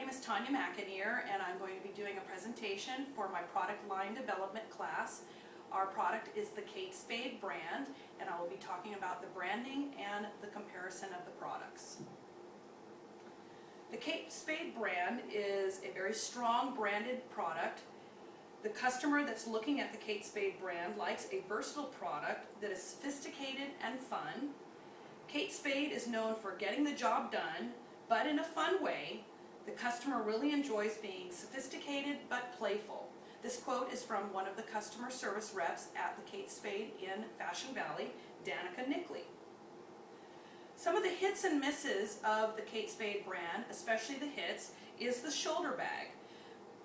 name is Tanya McAnear, and I'm going to be doing a presentation for my product line development class. Our product is the Kate Spade brand, and I will be talking about the branding and the comparison of the products. The Kate Spade brand is a very strong branded product. The customer that's looking at the Kate Spade brand likes a versatile product that is sophisticated and fun. Kate Spade is known for getting the job done, but in a fun way. The customer really enjoys being sophisticated but playful. This quote is from one of the customer service reps at the Kate Spade in Fashion Valley, Danica Nickley. Some of the hits and misses of the Kate Spade brand, especially the hits, is the shoulder bag.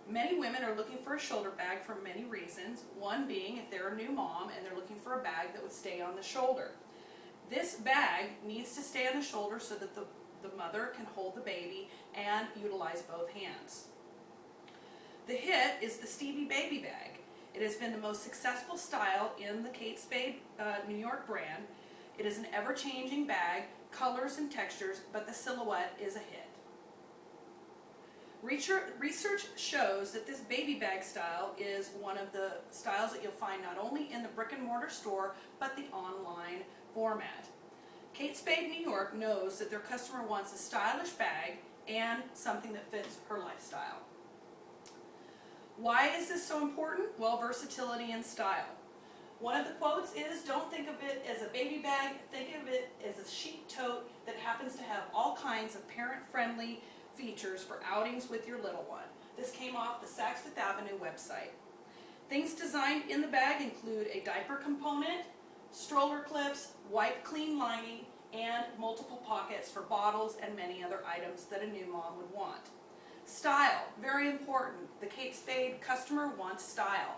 Many women are looking for a shoulder bag for many reasons, one being if they're a new mom and they're looking for a bag that would stay on the shoulder. This bag needs to stay on the shoulder so that the mother can hold the baby and utilize both hands. The hit is the Stevie Baby Bag. It has been the most successful style in the Kate Spade New York brand. It is an ever-changing bag, colors and textures, but the silhouette is a hit. Research shows that this baby bag style is one of the styles that you'll find not only in the brick and mortar store, but the online format. Kate Spade New York knows that their customer wants a stylish bag and something that fits her lifestyle. Why is this so important? Well, versatility and style. One of the quotes is, don't think of it as a baby bag, think of it as a chic tote that happens to have all kinds of parent-friendly features for outings with your little one. This came off the Saks Fifth Avenue website. Things designed in the bag include a diaper component, stroller clips, wipe clean lining, and multiple pockets for bottles and many other items that a new mom would want. Style, very important. The Kate Spade customer wants style.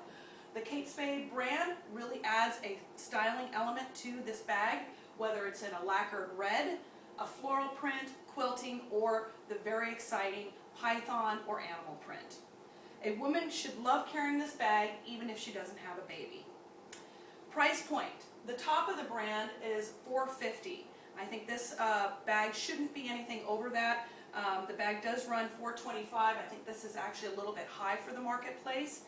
The Kate Spade brand really adds a styling element to this bag, whether it's in a lacquered red, a floral print, quilting, or the very exciting python or animal print. A woman should love carrying this bag even if she doesn't have a baby. Price point. The top of the brand is $450. I think this bag shouldn't be anything over that. The bag does run $425. I think this is actually a little bit high for the marketplace.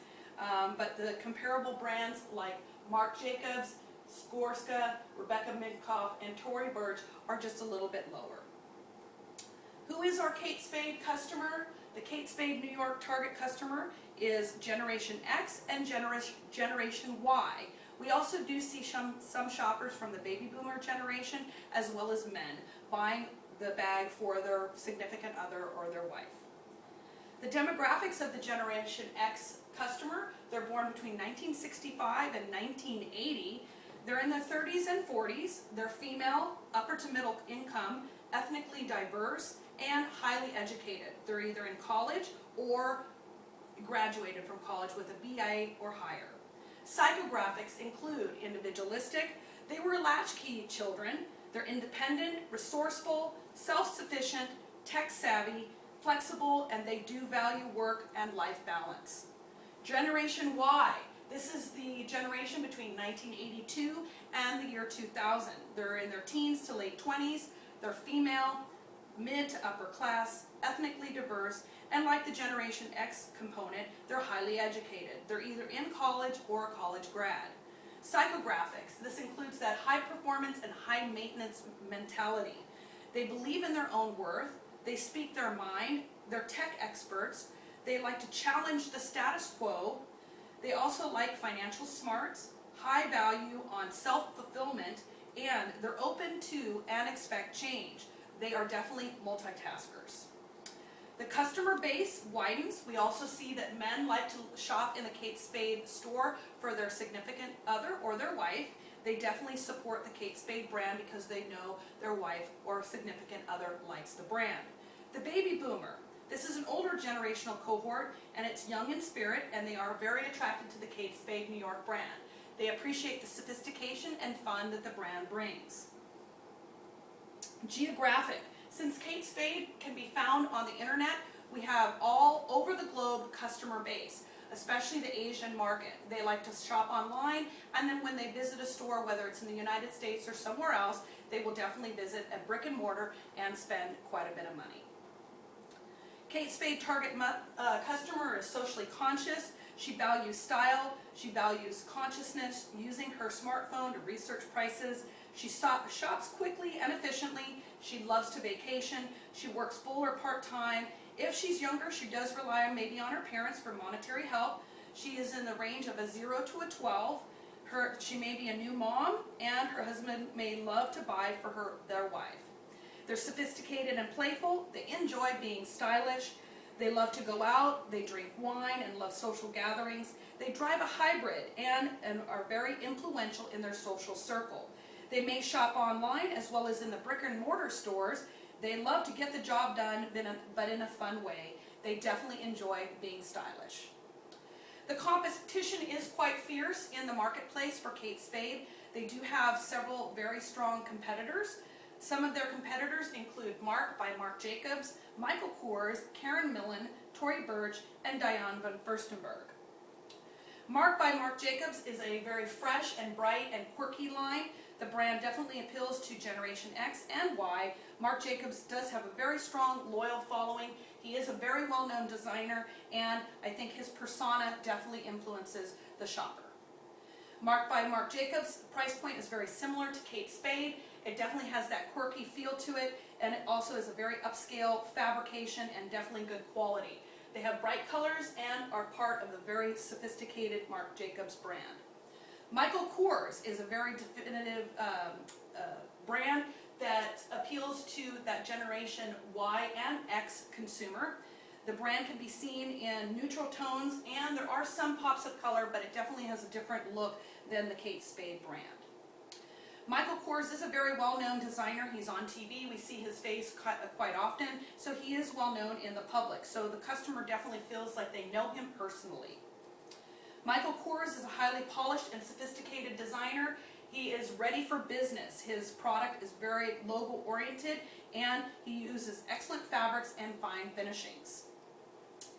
But the comparable brands like Marc Jacobs, Skorska, Rebecca Minkoff, and Tory Burch are just a little bit lower. Who is our Kate Spade customer? The Kate Spade New York target customer is Generation X and Generation Y. We also do see some shoppers from the baby boomer generation as well as men buying the bag for their significant other or their wife. The demographics of the Generation X customer, they're born between 1965 and 1980. They're in their 30s and 40s. They're female, upper to middle income, ethnically diverse, and highly educated. They're either in college or graduated from college with a BA or higher. Psychographics include individualistic. They were latchkey children. They're independent, resourceful, self-sufficient, tech-savvy, flexible, and they do value work and life balance. Generation Y. This is the generation between 1982 and the year 2000. They're in their teens to late 20s. They're female, mid to upper class, ethnically diverse, and like the Generation X component, they're highly educated. They're either in college or a college grad. Psychographics. This includes that high performance and high maintenance mentality. They believe in their own worth. They speak their mind. They're tech experts. They like to challenge the status quo. They also like financial smarts, high value on self-fulfillment, and they're open to and expect change. They are definitely multitaskers. The customer base widens. We also see that men like to shop in the Kate Spade store for their significant other or their wife. They definitely support the Kate Spade brand because they know their wife or significant other likes the brand. The baby boomer. This is an older generational cohort, and it's young in spirit, and they are very attracted to the Kate Spade New York brand. They appreciate the sophistication and fun that the brand brings. Geographic. Since Kate Spade can be found on the internet, we have all over the globe customer base, especially the Asian market. They like to shop online, and then when they visit a store, whether it's in the United States or somewhere else, they will definitely visit a brick and mortar and spend quite a bit of money. Kate Spade target customer is socially conscious. She values style. She values consciousness, using her smartphone to research prices. She shops quickly and efficiently. She loves to vacation. She works full or part-time. If she's younger, she does rely maybe on her parents for monetary help. She is in the range of a 0 to a 12. She may be a new mom, and her husband may love to buy for their wife. They're sophisticated and playful. They enjoy being stylish. They love to go out. They drink wine and love social gatherings. They drive a hybrid and are very influential in their social circle. They may shop online as well as in the brick and mortar stores. They love to get the job done, but in a fun way. They definitely enjoy being stylish. The competition is quite fierce in the marketplace for Kate Spade. They do have several very strong competitors. Some of their competitors include Marc by Marc Jacobs, Michael Kors, Karen Millen, Tory Burch, and Diane van Furstenberg. Marc by Marc Jacobs is a very fresh and bright and quirky line. The brand definitely appeals to Generation X and Y. Marc Jacobs does have a very strong, loyal following. He is a very well-known designer, and I think his persona definitely influences the shopper. Marc by Marc Jacobs' price point is very similar to Kate Spade. It definitely has that quirky feel to it, and it also is a very upscale fabrication and definitely good quality. They have bright colors and are part of the very sophisticated Marc Jacobs brand. Michael Kors is a very definitive brand that appeals to that Generation Y and X consumer. The brand can be seen in neutral tones, and there are some pops of color, but it definitely has a different look than the Kate Spade brand. Michael Kors is a very well-known designer. He's on TV. We see his face quite often, so he is well-known in the public. So the customer definitely feels like they know him personally. Michael Kors is a highly polished and sophisticated designer. He is ready for business. His product is very logo-oriented, and he uses excellent fabrics and fine finishings.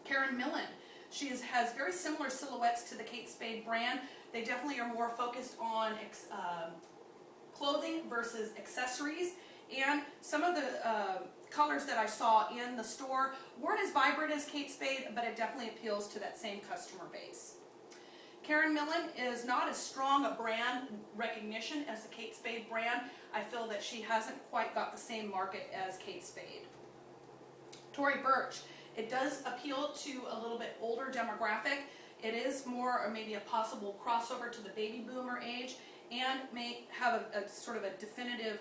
Karen Millen, she has very similar silhouettes to the Kate Spade brand. They definitely are more focused on clothing versus accessories, and some of the colors that I saw in the store weren't as vibrant as Kate Spade, but it definitely appeals to that same customer base. Karen Millen is not as strong a brand recognition as the Kate Spade brand. I feel that she hasn't quite got the same market as Kate Spade. Tory Burch, it does appeal to a little bit older demographic. It is more or maybe a possible crossover to the baby boomer age, and may have a sort of a definitive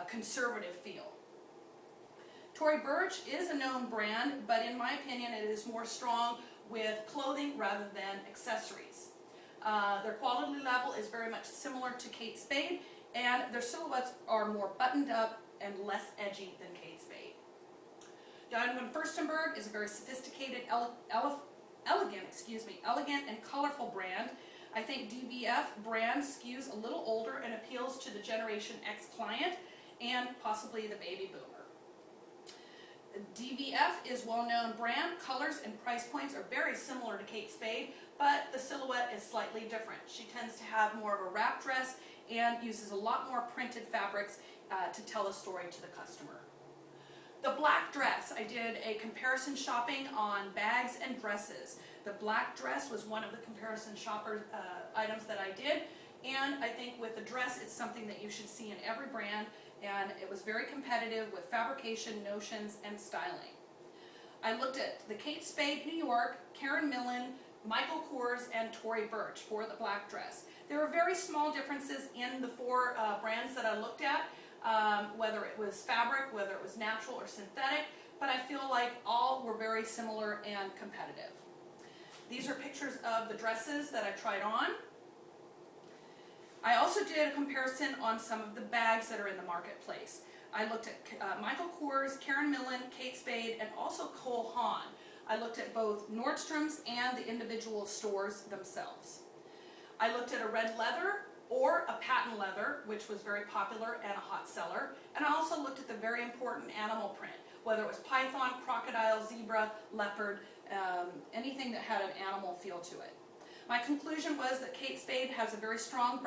conservative feel. Tory Burch is a known brand, but in my opinion it is more strong with clothing rather than accessories. Their quality level is very much similar to Kate Spade, and their silhouettes are more buttoned up and less edgy than Kate Spade. Diane van Furstenberg is a very sophisticated, elegant and colorful brand. I think DVF brand skews a little older and appeals to the Generation X client and possibly the baby boomer. DVF is well-known brand. Colors and price points are very similar to Kate Spade, but the silhouette is slightly different. She tends to have more of a wrap dress and uses a lot more printed fabrics to tell a story to the customer. The black dress, I did a comparison shopping on bags and dresses. The black dress was one of the comparison shopper items that I did, and I think with the dress it's something that you should see in every brand, and it was very competitive with fabrication, notions, and styling. I looked at the Kate Spade New York, Karen Millen, Michael Kors, and Tory Burch for the black dress. There were very small differences in the four brands that I looked at, whether it was fabric, whether it was natural or synthetic, but I feel like all were very similar and competitive. These are pictures of the dresses that I tried on. I also did a comparison on some of the bags that are in the marketplace. I looked at Michael Kors, Karen Millen, Kate Spade, and also Cole Haan. I looked at both Nordstrom's and the individual stores themselves. I looked at a red leather or a patent leather, which was very popular and a hot seller. And I also looked at the very important animal print, whether it was python, crocodile, zebra, leopard, anything that had an animal feel to it. My conclusion was that Kate Spade has a very strong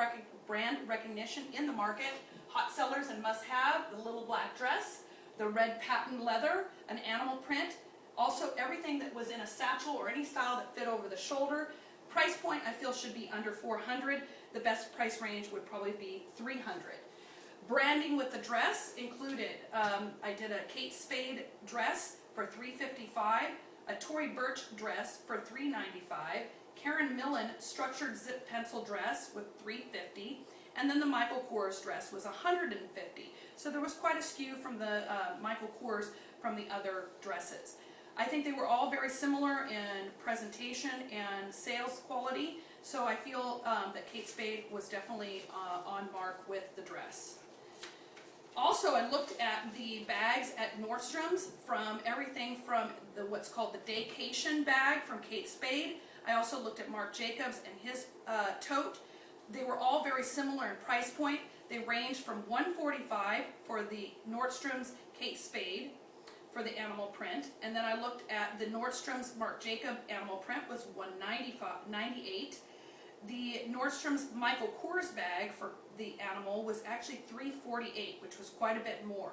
brand recognition in the market. Hot sellers and must-have, the little black dress, the red patent leather, an animal print, Also, everything that was in a satchel or any style that fit over the shoulder. Price point I feel should be under $400. The best price range would probably be $300. Branding with the dress included, I did a Kate Spade dress for $355, a Tory Burch dress for $395, Karen Millen structured zip pencil dress with $350, and then the Michael Kors dress was $150. So there was quite a skew from the Michael Kors from the other dresses. I think they were all very similar in presentation and sales quality, so I feel that Kate Spade was definitely on mark with the dress. Also, I looked at the bags at Nordstrom's, from everything from what's called the Daycation bag from Kate Spade. I also looked at Marc Jacobs and his tote. They were all very similar in price point. They ranged from $145 for the Nordstrom's Kate Spade for the animal print, and then I looked at the Nordstrom's Marc Jacob animal print was $198. The Nordstrom's Michael Kors bag for the animal was actually $348, which was quite a bit more.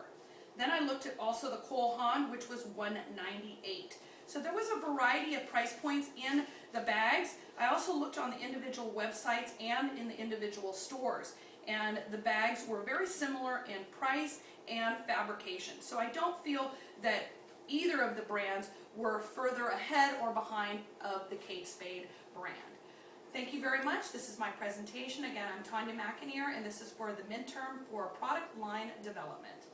Then I looked at also the Cole Haan, which was $198. So there was a variety of price points in the bags. I also looked on the individual websites and in the individual stores, and the bags were very similar in price and fabrication. So I don't feel that either of the brands were further ahead or behind of the Kate Spade brand. Thank you very much. This is my presentation. Again, I'm Tanya McAnear, and this is for the midterm for product line development.